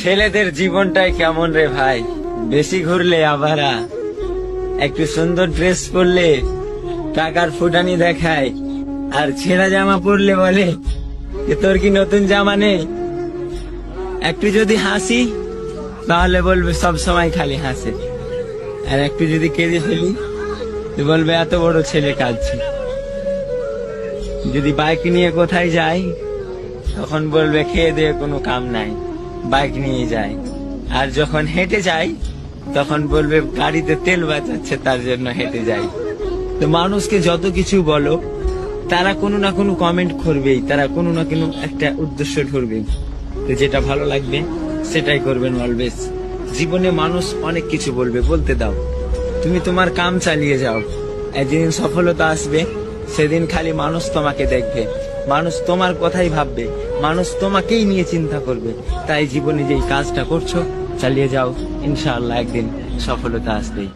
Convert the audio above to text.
ছেলেদের জীবনটাই কেমন রে ভাই, বেশি ঘুরলে আবারা, একটু সুন্দর ড্রেস পরলে টাকার ফুটানি দেখায়, আর ছেঁড়া জামা পরলে বলে যে তোর কি নতুন জামা নেই। একটু যদি হাসি তাহলে বলবে সব সময় খালি হাসে, আর একটু যদি কেঁদে ফেলি তো বলবে এত বড় ছেলে কাঁদছে। যদি বাইক নিয়ে কোথায় যাই তখন বলবে খেয়ে দিয়ে কোনো কাম নাই, বাইক নিয়ে যায়। আর যখন হেঁটে যাই তখন বলবে গাড়িতে তেল বাঁচাচ্ছে তার জন্য হেঁটে যাই। তো মানুষকে যত কিছু বলো, তারা কোনো না কোনো কমেন্ট করবেই, তারা কোনো না কোনো একটা উদ্দেশ্য ধরবে। তো যেটা ভালো লাগবে সেটাই করবেন অলওয়েজ। জীবনে মানুষ অনেক কিছু বলবে, বলতে দাও, তুমি তোমার কাম চালিয়ে যাও। একদিন সফলতা আসবে, সেদিন খালি মানুষ তোমাকে দেখবে, মানুষ তোমার কথাই ভাববে, মানুষ তোমাকেই নিয়ে চিন্তা করবে। তাই জীবনে যেই কাজটা করছো চালিয়ে যাও, ইনশাআল্লাহ একদিন সফলতা আসবেই।